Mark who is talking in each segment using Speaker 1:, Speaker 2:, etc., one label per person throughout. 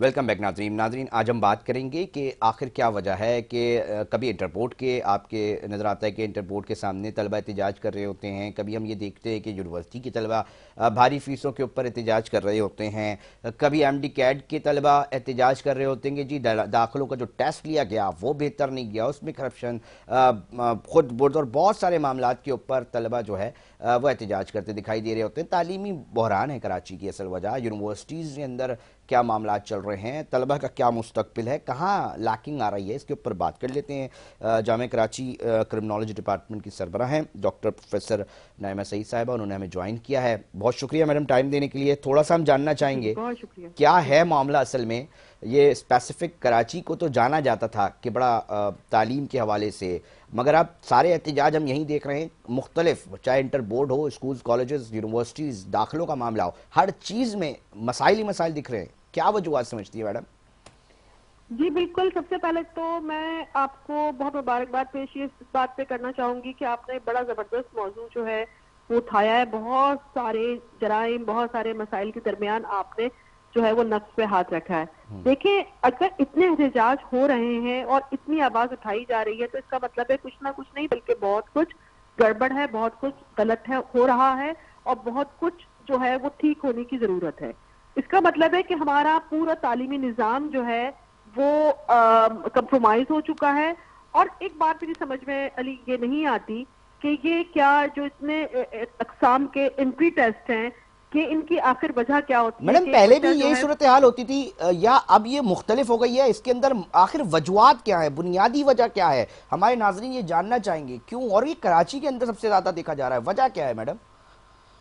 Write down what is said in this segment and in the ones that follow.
Speaker 1: Welcome back नाजरीन आज हम बात करेंगे कि आखिर क्या वजह है कि कभी इंटरपोर्ट के आपके नज़र आता है कि इंटरपोर्ट के सामने तलबा एहतजाज कर रहे होते हैं, कभी हम ये देखते हैं कि यूनिवर्सिटी के तलबा भारी फीसों के ऊपर एहतजाज कर रहे होते हैं, कभी एमडी कैड के तलबा एहतजाज कर रहे होते हैं कि जी दाखिलों का जो टेस्ट लिया गया वो बेहतर नहीं गया, उसमें करप्शन खुद बुर्द और बहुत सारे मामलात के ऊपर तलबा जो है वो एहतजाज करते दिखाई दे रहे होते हैं। तालीमी बहरान है कराची की असल वजह, यूनिवर्सिटीज़ के अंदर क्या मामला चल रहे हैं, तलबा का क्या मुस्तकबिल है, कहाँ लैकिंग आ रही है, इसके ऊपर बात कर लेते हैं। जामे कराची क्रिमिनोलॉजी डिपार्टमेंट की सरबराह हैं डॉक्टर प्रोफेसर नाइमा सईद साहिबा, उन्होंने हमें ज्वाइन किया है। बहुत शुक्रिया मैडम टाइम देने के लिए। थोड़ा सा हम जानना चाहेंगे
Speaker 2: बहुत शुक्रिया।
Speaker 1: क्या है मामला असल में। ये स्पेसिफिक कराची को तो जाना जाता था कि बड़ा तालीम के हवाले से, मगर अब सारे एहतजाज हम यहीं देख रहे हैं, मुख्तलिफ चाहे इंटर बोर्ड हो, स्कूल्स कॉलेजेस यूनिवर्सिटीज़, दाखिलों का मामला हो, हर चीज़ में मसाइल ही मसाइल दिख रहे हैं। क्या वजूहत समझती है मैडम?
Speaker 2: जी बिल्कुल, सबसे पहले तो मैं आपको बहुत मुबारकबाद पेश इस बात पे करना चाहूंगी कि आपने बड़ा जबरदस्त मौजू जो है वो उठाया है। बहुत सारे जराइम, बहुत सारे मसाइल के दरमियान आपने जो है वो नफ्स पे हाथ रखा है। देखिए, अगर इतने एहतजाज हो रहे हैं और इतनी आवाज उठाई जा रही है तो इसका मतलब है कुछ ना कुछ नहीं बल्कि बहुत कुछ गड़बड़ है, बहुत कुछ गलत है, हो रहा है और बहुत कुछ जो है वो ठीक होने की जरूरत है। इसका मतलब है कि हमारा पूरा तालीमी निजाम जो है वो कंप्रोमाइज हो चुका है। और एक बात मेरी समझ में अली ये नहीं आती कि ये क्या जो इतने अकसाम के एंट्री टेस्ट हैं कि इनकी आखिर वजह क्या होती है?
Speaker 1: मैडम पहले भी यही सूरत हाल होती थी या अब ये मुख्तलिफ हो गई है? इसके अंदर आखिर वजूहात क्या है, बुनियादी वजह क्या है? हमारे नाजरीन ये जानना चाहेंगे क्यों, और ये कराची के अंदर सबसे ज्यादा देखा जा रहा है, वजह क्या है मैडम?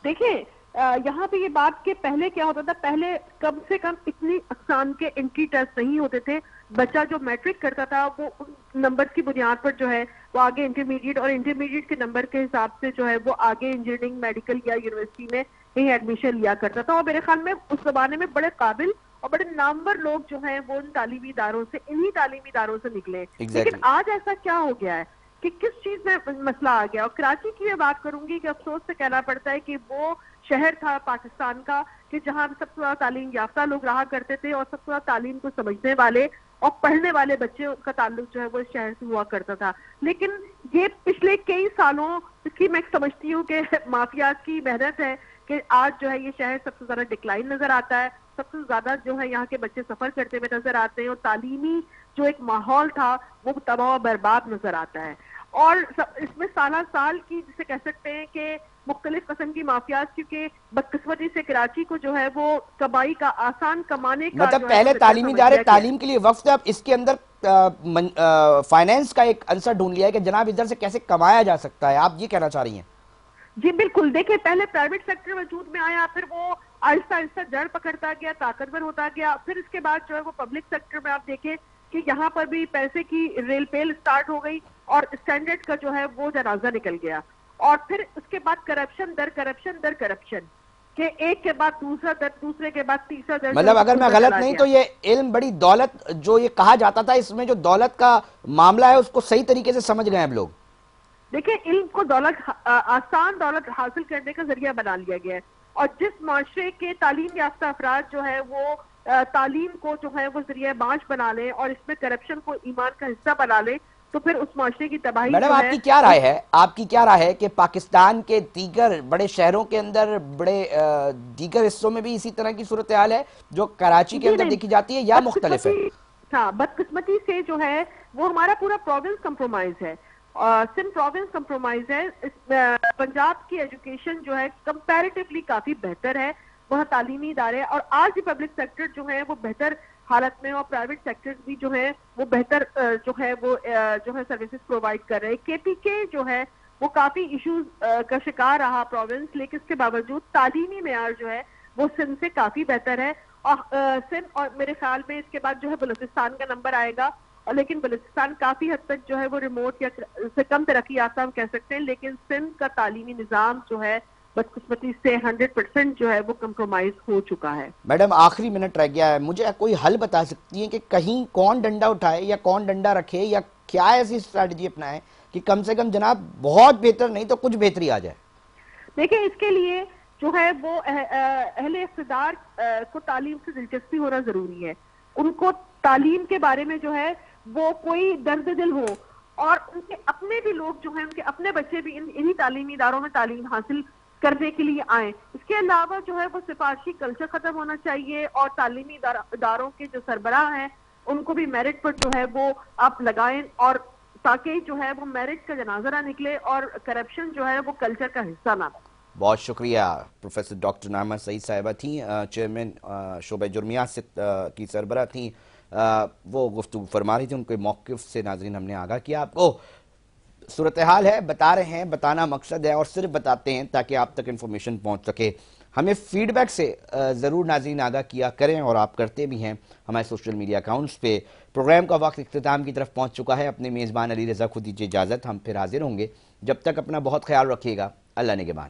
Speaker 2: देखिए, यहाँ पे ये बात कि पहले क्या होता था, पहले कम से कम इतनी अकसाम के एंट्री टेस्ट नहीं होते थे। बच्चा जो मैट्रिक करता था वो उन नंबर की बुनियाद पर जो है वो आगे इंटरमीडिएट, और इंटरमीडिएट के नंबर के हिसाब से जो है वो आगे इंजीनियरिंग, मेडिकल या यूनिवर्सिटी में कहीं एडमिशन लिया करता था। और मेरे ख्याल में उस जमाने में बड़े काबिल और बड़े नामवर लोग जो हैं वो उन तालीमी इदारों से, इन्हीं तालीमी इदारों से निकले। लेकिन आज ऐसा क्या हो गया है कि किस चीज में मसला आ गया? और कराची की मैं बात करूंगी कि अफसोस से कहना पड़ता है कि वो शहर था पाकिस्तान का कि जहां सबसे ज्यादा तालीम याफ्ता लोग रहा करते थे और सबसे ज्यादा तालीम को समझने वाले और पढ़ने वाले बच्चे का ताल्लुक जो है वो शहर से हुआ करता था। लेकिन ये पिछले कई सालों की मैं समझती हूँ कि माफिया की मेहनत है कि आज जो है ये शहर सबसे ज्यादा डिक्लाइन नजर आता है, सबसे ज्यादा जो है यहाँ के बच्चे सफर करते हुए नजर आते हैं और तालीमी जो एक माहौल था वो तबाह बर्बाद नजर आता है। और इसमें साला साल की जिसे कह सकते हैं कि मुख्तलिफ किस्म की माफियात, क्योंकि बदकिस्मती से कराची को जो है वो कमाई का, आसान कमाने का
Speaker 1: मतलब पहले तालीमी इदारे तालीम के लिए वक्त है, अब इसके अंदर फाइनेंस का एक अंसर ढूंढ लिया है कि जनाब इधर से कैसे कमाया जा सकता है। आप ये कहना चाह रही हैं?
Speaker 2: जी बिल्कुल। देखिए, पहले प्राइवेट सेक्टर वजूद में आया, फिर वो आहिस्ता आहिस्ता जड़ पकड़ता गया, ताकतवर होता गया, फिर इसके बाद जो है वो पब्लिक सेक्टर में आप देखें कि यहाँ पर भी पैसे की रेल पेल स्टार्ट हो गई और स्टैंडर्ड का जो है वो जनाजा निकल गया। और फिर उसके बाद करप्शन दर करप्शन के एक के बाद दूसरा दर, दूसरे के बाद तीसरा दर।
Speaker 1: मतलब अगर मैं गलत नहीं तो ये इल्म बड़ी दौलत जो ये कहा जाता था, इसमें जो दौलत का मामला है उसको सही तरीके से समझ गए अब लोग।
Speaker 2: देखिए, इल्म को दौलत, आसान दौलत हासिल करने का जरिया बना लिया गया है। और जिस माशरे के तालीम याफ्ता अफराद जो है वो तालीम को जो है वो जरिया माश बना ले और इसमें करप्शन को ईमान का हिस्सा बना ले तो फिर उस माशरे की तबाही।
Speaker 1: मैडम आपकी क्या राय है, आपकी क्या राय है कि पाकिस्तान के दीगर बड़े शहरों के अंदर, बड़े दीगर हिस्सों में भी इसी तरह की सूरत हाल है जो कराची के अंदर देखी जाती है या मुख्तलिफ है?
Speaker 2: हाँ, बदकिस्मती से जो है वो हमारा पूरा प्रोविंस कंप्रोमाइज है, सिंध प्रोविंस कंप्रोमाइज है। पंजाब की एजुकेशन जो है कंपैरेटिवली काफी बेहतर है, वहाँ तालीमी इदारे और आज भी पब्लिक सेक्टर जो है वो बेहतर हालत में, और प्राइवेट सेक्टर्स भी जो है वो बेहतर जो है वो जो है सर्विसेज प्रोवाइड कर रहे हैं। केपीके जो है वो काफी इश्यूज का शिकार रहा प्रोविंस, लेकिन इसके बावजूद तालीमी मेयार जो है वो सिंध से काफी बेहतर है। और सिंध और मेरे ख्याल में इसके बाद जो है बलूचिस्तान का नंबर आएगा। और लेकिन बलूचिस्तान काफी हद तक जो है वो रिमोट या से कम तरक्की याफ्ता हम कह सकते हैं, लेकिन सिंध का तालीमी निजाम जो है बदकिस्मती से 100% जो है वो कंप्रोमाइज हो चुका है।
Speaker 1: मैडम आखिरी मिनट रह गया है, मुझे कोई हल बता सकती हैं कि कहीं कौन डंडा उठाए या कौन डंडा रखे, या क्या ऐसी स्ट्रैटेजी अपनाए कि कम से कम जनाब बहुत बेहतर नहीं तो कुछ बेहतरी आ जाए?
Speaker 2: देखिए, इसके लिए जो है वो अहले इक़्तिदार को तालीम से दिलचस्पी होना जरूरी है। ان کو تعلیم کے بارے میں جو ہے وہ کوئی درد دل ہو، اور ان کے اپنے بھی لوگ جو ہیں، ان کے اپنے بچے بھی انہی تعلیمی اداروں میں تعلیم حاصل کرنے کے لیے آئیں۔ اس کے علاوہ جو ہے وہ سفارشی کلچر ختم ہونا چاہیے، اور تعلیمی اداروں کے جو سربراہ ہیں ان کو بھی میرٹ پر جو ہے وہ آپ لگائیں، اور تاکہ جو ہے وہ میرٹ کا جنازہ نہ نکلے اور کرپشن جو ہے وہ کلچر کا حصہ نہ بنے۔
Speaker 1: بہت شکریہ پروفیسر ڈاکٹر نعمہ سعید صاحبہ تھیں، چیئرمین شعبہ جرمیات کی سربراہ تھیں۔ وہ گفتگو فرما رہی تھی، ان کے موقف سے ناظرین ہم نے آگاہ کیا۔ آپ کو صورتحال ہے بتا رہے ہیں، بتانا مقصد ہے، اور صرف بتاتے ہیں تاکہ آپ تک انفارمیشن پہنچ سکے۔ ہمیں فیڈ بیک سے ضرور ناظرین آگاہ کیا کریں، اور آپ کرتے بھی ہیں ہمارے سوشل میڈیا اکاؤنٹس پہ۔ پروگرام کا وقت اختتام کی طرف پہنچ چکا ہے۔ اپنے میزبان علی رضا کو دیجیے اجازت، ہم پھر حاضر ہوں گے۔ جب تک اپنا بہت خیال رکھیے گا۔ اللہ نگہبان۔